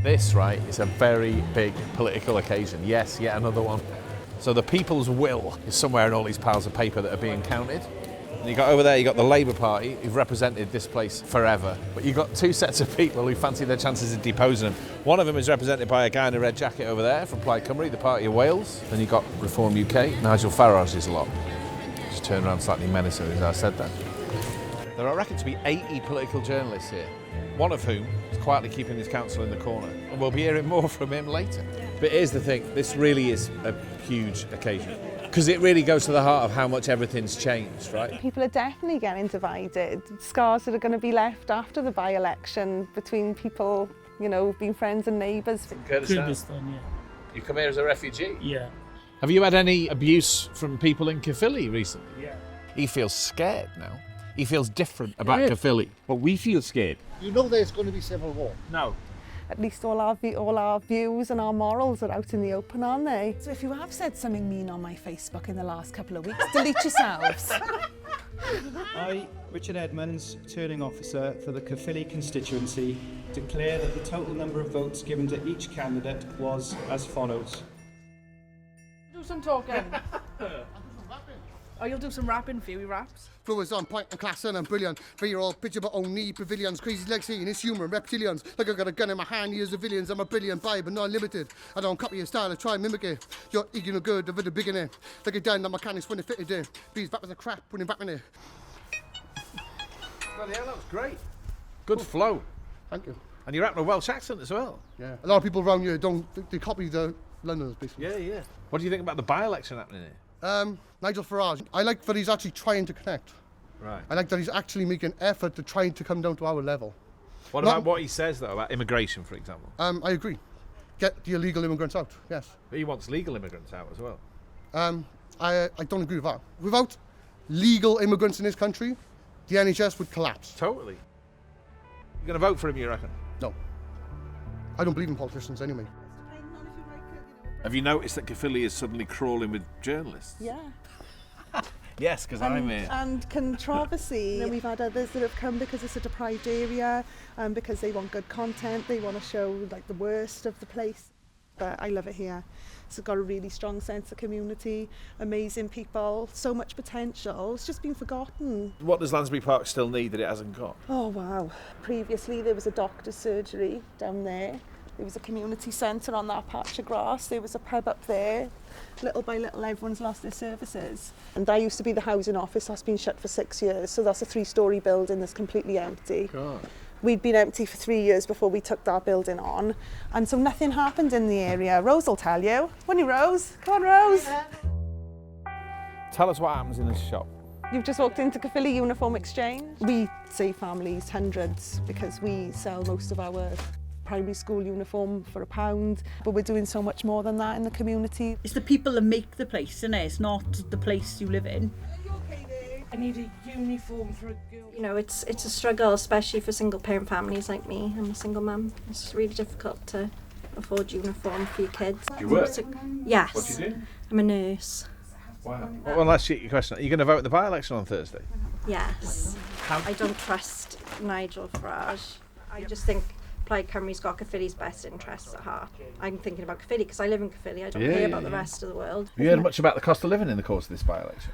This, right, is a very big political occasion. Yes, yet another one. So the people's will is somewhere in all these piles of paper that are being counted. And you got over there, you got the Labour Party, who've represented this place forever. But you've got two sets of people who fancy their chances of deposing them. One of them is represented by a guy in a red jacket over there from Plaid Cymru, the Party of Wales. Then you've got Reform UK, Nigel Farage is a lot. Just turn around slightly menacing as I said that. There are reckoned to be 80 political journalists here, one of whom is quietly keeping his counsel in the corner. And we'll be hearing more from him later. But here's the thing, this really is a huge occasion. Because it really goes to the heart of how much everything's changed, right? People are definitely getting divided. Scars that are going to be left after the by-election between people, you know, being friends and neighbours. From Kurdistan, yeah. You come here as a refugee? Yeah. Have you had any abuse from people in Caerphilly recently? Yeah. He feels scared now. He feels different about Caerphilly. But we feel scared. You know there's going to be civil war. No. At least all our views and our morals are out in the open, aren't they? So if you have said something mean on my Facebook in the last couple of weeks, delete yourselves. I, Richard Edmonds, Turning Officer for the Caerphilly constituency, declare that the total number of votes given to each candidate was as follows. Do some talking. Oh, you'll do some rapping, Phoebe raps. Flowers on point and class and brilliant. 3-year-old picture but only pavilions. Crazy legacy and his humour and reptilians. Like I got a gun in my hand, years of villains. I'm a brilliant vibe but not limited. I don't copy your style, I try and mimic it. You're eager good, over the beginning. Like a down the mechanics when it fitted in. These rappers are crap when rapping it. Bloody hell, that was great. Good flow. Thank you. And you're rapping a Welsh accent as well. Yeah. A lot of people around here they copy the Londoners basically. Yeah. What do you think about the by-election happening here? Nigel Farage. I like that he's actually trying to connect. Right. I like that he's actually making an effort to trying to come down to our level. What about what he says, though, about immigration, for example? I agree. Get the illegal immigrants out, yes. But he wants legal immigrants out as well. I don't agree with that. Without legal immigrants in this country, the NHS would collapse. Totally. You're going to vote for him, you reckon? No. I don't believe in politicians anyway. Have you noticed that Caerphilly is suddenly crawling with journalists? Yeah. Yes, because I'm here. And controversy. And we've had others that have come because it's a deprived area, because they want good content, they want to show like the worst of the place. But I love it here. It's got a really strong sense of community, amazing people, so much potential. It's just been forgotten. What does Lansbury Park still need that it hasn't got? Oh wow. Previously there was a doctor's surgery down there. There was a community centre on that patch of grass. There was a pub up there. Little by little, everyone's lost their services. And I used to be the housing office. That's been shut for 6 years. So that's a 3-storey building that's completely empty. God. We'd been empty for 3 years before we took that building on. And so nothing happened in the area. Rose will tell you. Won't you, Rose? Come on, Rose. Tell us what happens in this shop. You've just walked into Caerphilly Uniform Exchange. We save families hundreds because we sell most of our primary school uniform for £1, but we're doing so much more than that in the community. It's the people that make the place, isn't it? It's not the place you live in. Are you okay there? I need a uniform for a girl. You know, it's a struggle, especially for single parent families like me. I'm a single mum. It's really difficult to afford uniform for your kids. Do you work? Yes. What do you do? I'm a nurse. Wow. One last cheeky question. Are you going to vote in the by-election on Thursday? Yes. I don't trust Nigel Farage. I just think Plaid Cymru's got Caerphilly's best interests at heart. I'm thinking about Caerphilly because I live in Caerphilly. I don't care about the rest of the world. Have you heard much about the cost of living in the course of this by-election?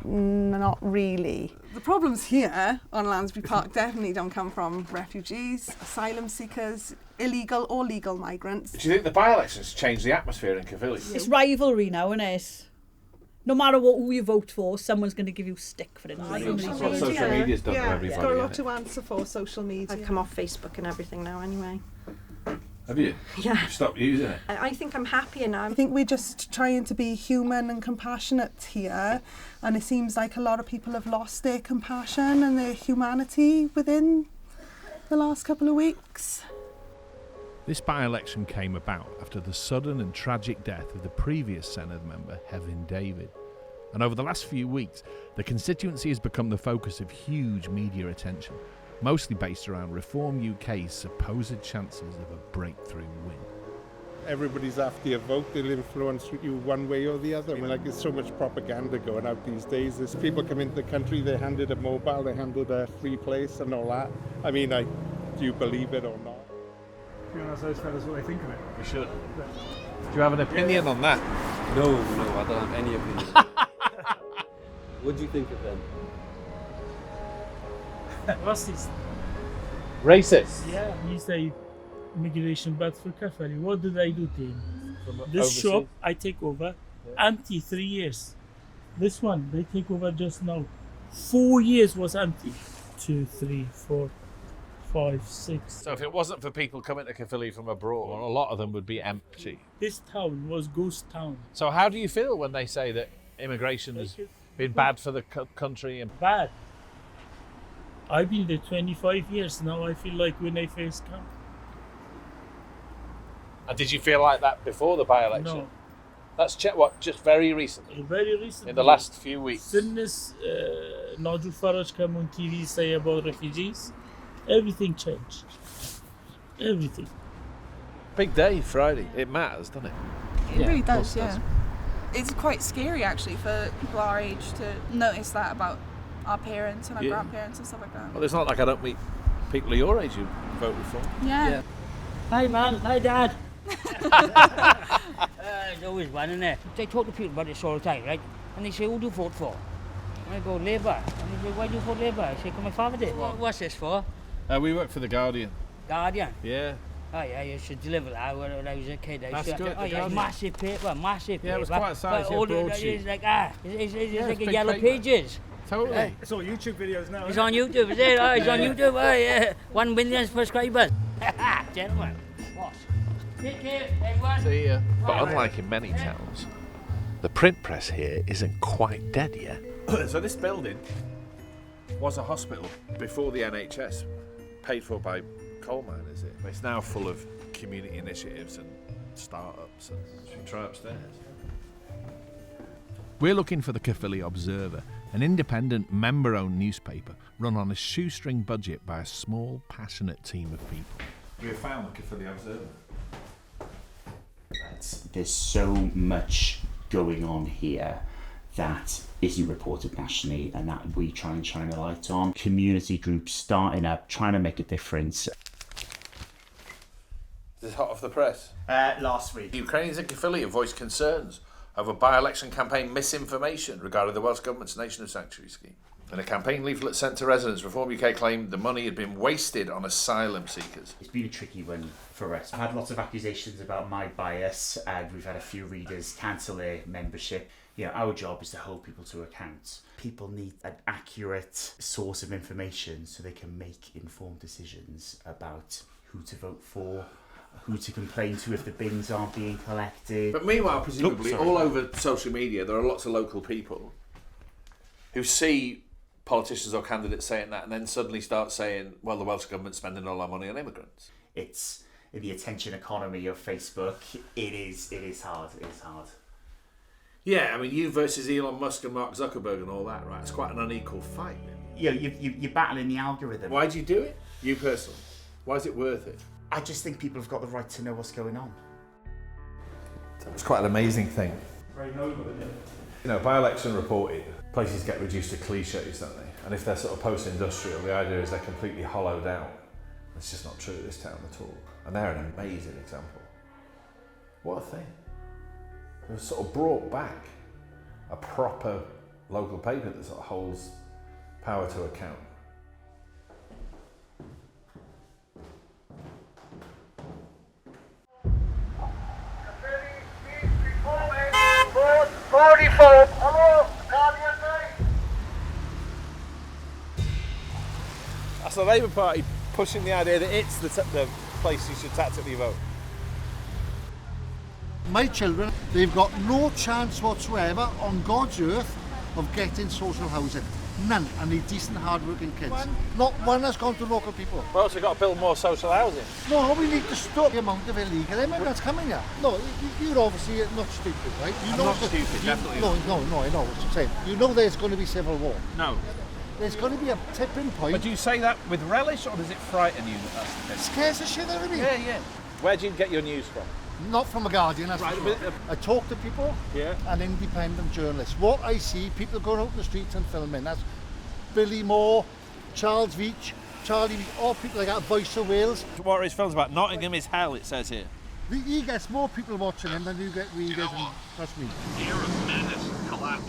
Not really. The problems here on Lansbury Park definitely don't come from refugees, asylum seekers, illegal or legal migrants. Do you think the by-elections changed the atmosphere in Caerphilly? It's rivalry now, isn't it? No matter who you vote for, someone's going to give you stick for it. That's what social media's done to everybody. It's got a lot to answer for, social media. I've come off Facebook and everything now anyway. Have you? Yeah. You've stopped using it? I think I'm happier now. I think we're just trying to be human and compassionate here, and it seems like a lot of people have lost their compassion and their humanity within the last couple of weeks. This by-election came about after the sudden and tragic death of the previous Senedd member, Hefin David. And over the last few weeks, the constituency has become the focus of huge media attention, mostly based around Reform UK's supposed chances of a breakthrough win. Everybody's after your vote, they'll influence you one way or the other. I mean, like, there's so much propaganda going out these days. There's people come into the country, they're handed a mobile, they're handed a free place and all that. I mean, do you believe it or not? be honest, those fellas what they think of it. We should. Do you have an opinion on that? No, I don't have any opinion. What do you think of them? Racist. Racist? Yeah. You say immigration bad for Caerphilly. What do they do to him? This overseas? shop I take over, empty 3 years. This one they take over just now. 4 years was empty. 2, 3, 4, 5, 6. So if it wasn't for people coming to Caerphilly from abroad, a lot of them would be empty. This town was ghost town. So how do you feel when they say that immigration has been bad for the country? And Bad. I've been there 25 years now. I feel like when I first come. And did you feel like that before the by-election? No. That's just very recently? Very recently. In the last few weeks? Since Nigel Farage came on TV say about refugees, everything changed. Everything. Big day, Friday. It matters, doesn't it? It really does, yeah. It's quite scary actually for people our age to notice that about our parents and our grandparents and stuff like that. Well, it's not like I don't meet people of your age who voted for. Yeah. Hi, Mum. Hi, Dad. There's always one, isn't there? They talk to people about this all the time, right? And they say, who do you vote for? And I go, Labour. And they say, why do you vote Labour? I say, because my father did. What's this for? We work for The Guardian. Guardian? Yeah. Oh, yeah, you should deliver that when I was a kid. That's good. Oh, yeah, massive paper, massive paper. Yeah, it was quite a size, all broadsheet. it's like, it's like a big yellow paper. pages. Totally. It's all YouTube videos now. It's on YouTube, is it? Oh, it's on YouTube. Oh, yeah. 1 million subscribers. Gentlemen. What? Take care, everyone. See ya. But unlike in many towns, the print press here isn't quite dead yet. So this building was a hospital before the NHS, paid for by coal miners. It's now full of community initiatives and start-ups. And you can try upstairs. We're looking for the Caerphilly Observer, an independent, member-owned newspaper run on a shoestring budget by a small, passionate team of people. We have found the Caerphilly Observer. There's so much going on here that isn't reported nationally and that we try and shine a light on. Community groups starting up, trying to make a difference. This is hot off the press. Last week. Ukrainians in Caerphilly have voiced concerns over by-election campaign misinformation regarding the Welsh Government's Nation of Sanctuary scheme. In a campaign leaflet sent to residents, Reform UK claimed the money had been wasted on asylum seekers. It's been a tricky one for us. I've had lots of accusations about my bias and we've had a few readers cancel their membership. You know, our job is to hold people to account. People need an accurate source of information so they can make informed decisions about who to vote for, who to complain to if the bins aren't being collected. But meanwhile, presumably, all over social media, there are lots of local people who see politicians or candidates saying that and then suddenly start saying, well, the Welsh Government's spending all our money on immigrants. It's in the attention economy of Facebook. It is hard. It is hard. Yeah, I mean, you versus Elon Musk and Mark Zuckerberg and all that, right? It's quite an unequal fight. Yeah, you're battling the algorithm. Why do you do it? You personally? Why is it worth it? I just think people have got the right to know what's going on. It's quite an amazing thing. Very noble, isn't it? You know, by-election reported, places get reduced to cliches, don't they? And if they're sort of post-industrial, the idea is they're completely hollowed out. It's just not true of this town at all. And they're an amazing example. What a thing. They've sort of brought back a proper local paper that sort of holds power to account. That's the Labour Party pushing the idea that it's the place you should tactically vote. My children, they've got no chance whatsoever on God's earth of getting social housing. None, and they're decent, hard-working kids. Not one has gone to local people. We've also got to build more social housing. No, we need to stop the amount of illegal immigrants coming here. No, you're obviously not stupid, right? I'm not stupid, definitely not. No, I know what you're saying. You know there's going to be civil war. No. There's going to be a tipping point. But do you say that with relish, or does it frighten you that that's the case? It scares the shit out of me. Yeah. Where do you get your news from? Not from a Guardian, that's right, for sure. I talk to people and independent journalists. What I see, people going out in the streets and filming, that's Billy Moore, Charles Veach, Charlie, all people like that, Voice of Wales. What are his films about? Nottingham is hell, it says here. He gets more people watching him than you get readers, and trust me. The air of madness, collapse,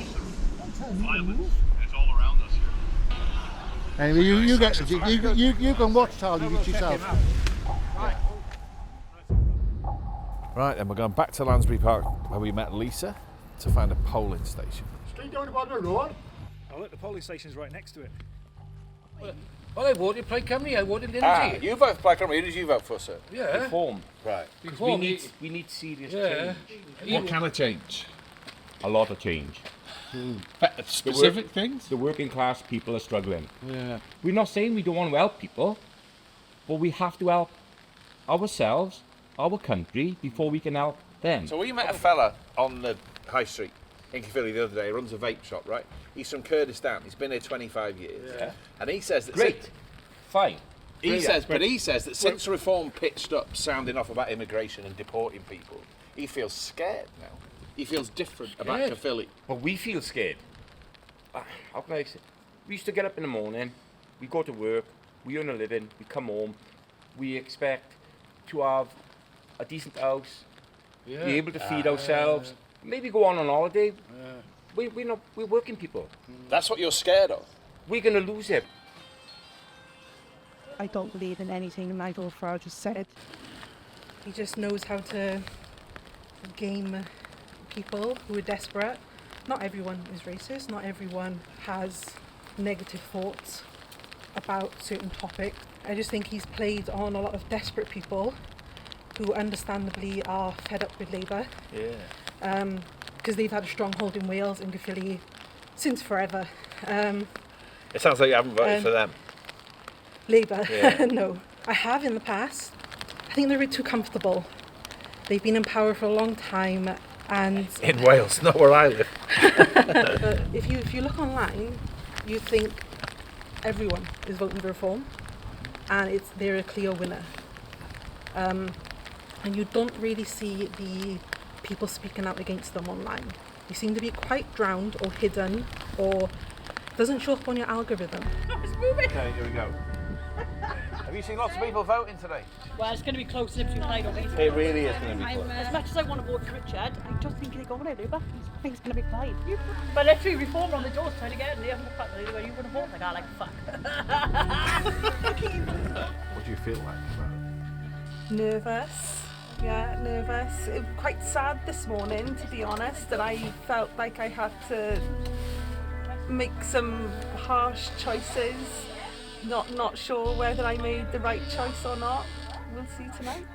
violence, it's all around us here. Anyway, you can watch Charlie Beach yourself. Right, then we're going back to Lansbury Park where we met Lisa to find a polling station. Straight down the bottom of the road. Oh look, the polling station's right next to it. Well, I voted Plaid Cymru, I voted Lindsay. You voted for Plaid Cymru. Who did you vote for, sir? Yeah. Reform. Right. Because we need serious change. What kind of change? A lot of change. Specific things? The working class people are struggling. Yeah. We're not saying we don't want to help people, but we have to help ourselves, our country, before we can help them. So we met a fella on the high street in Caerphilly the other day. He runs a vape shop, right? He's from Kurdistan. He's been here 25 years. Yeah. And he says that... Great. Fine. He says that since Reform pitched up sounding off about immigration and deporting people, he feels scared now. He feels different about Caerphilly. Well, we feel scared. How can I say? We used to get up in the morning, we go to work, we earn a living, we come home, we expect to have a decent house, be able to feed ourselves, maybe go on holiday. We're working people. That's what you're scared of? We're going to lose it. I don't believe in anything Nigel Farage has said. He just knows how to game people who are desperate. Not everyone is racist, not everyone has negative thoughts about certain topics. I just think he's played on a lot of desperate people who understandably are fed up with Labour. Because they've had a stronghold in Wales and Caerphilly since forever. It sounds like you haven't voted for them. Labour? No. I have in the past. I think they're a bit too comfortable. They've been in power for a long time and... In Wales, not where I live. But if you look online, you think everyone is voting for Reform and they're a clear winner. And you don't really see the people speaking out against them online. You seem to be quite drowned or hidden or doesn't show up on your algorithm. It's moving. Okay, here we go. Have you seen lots of people voting today? Well, it's going to be close if you play, don't you? It really is going to be close. As much as I want to vote for Richard, I just think they're going to Labour. I think it's going to be Clyde. But literally, Reform on the doors trying to get in. They haven't got where you want to vote. Like, fuck. What do you feel like about it? Nervous. Yeah, nervous. It was quite sad this morning, to be honest, that I felt like I had to make some harsh choices. Not sure whether I made the right choice or not. We'll see tonight.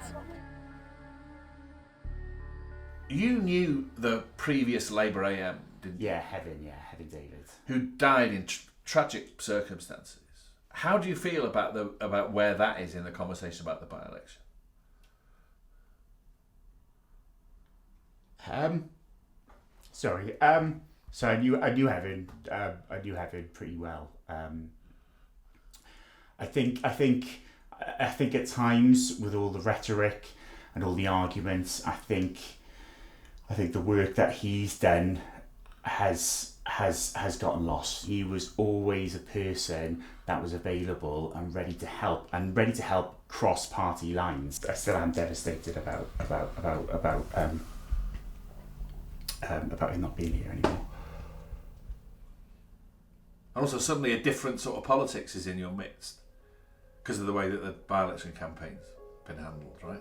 You knew the previous Labour AM, didn't you? Heaven David. Who died in tragic circumstances. How do you feel about where that is in the conversation about the by-election? So I knew Heaven. I knew Heaven pretty well. I think at times with all the rhetoric and all the arguments, I think the work that he's done has gotten lost. He was always a person that was available and ready to help cross party lines. I still am devastated about him not being here anymore. And also suddenly a different sort of politics is in your midst because of the way that the by-election campaign's been handled, right?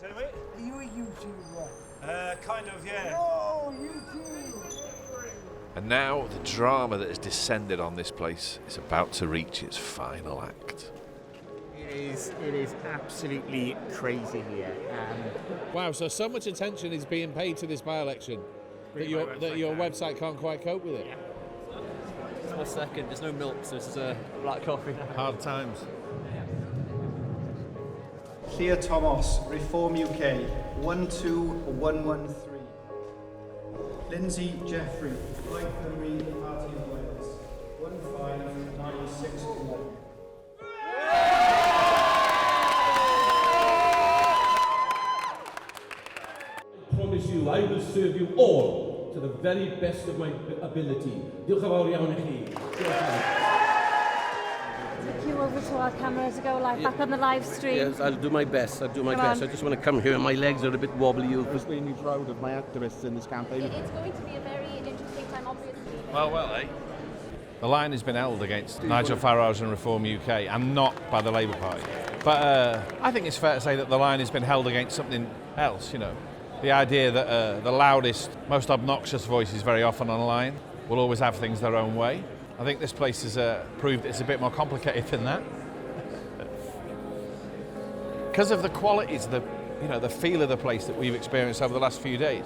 Are you a YouTuber? Kind of, yeah. Oh, YouTube! And now the drama that has descended on this place is about to reach its final act. It is absolutely crazy here. Wow, so much attention is being paid to this by-election that your website can't quite cope with it. It's my second. There's no milk, so this is a black coffee. Hard times. Llyr Thomas, Reform UK, 12113. Lindsay Jeffrey, Plaid Cymru, Party of Wales, 15961. I promise you, I will serve you all to the very best of my ability. Diolch yn fawr iawn i chi. Take you over to our cameras to go back on the live stream. Yes, I'll do my best. I just want to come here. My legs are a bit wobbly. I'm extremely proud of my activists in this campaign. It's going to be a very interesting time, obviously. Well, eh? The line has been held against Nigel Farage and Reform UK and not by the Labour Party. But I think it's fair to say that the line has been held against something else, you know. The idea that the loudest, most obnoxious voices very often online will always have things their own way. I think this place has proved it's a bit more complicated than that. Because of the qualities, the feel of the place that we've experienced over the last few days.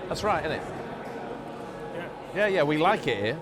That's right, isn't it? Yeah, we like it here.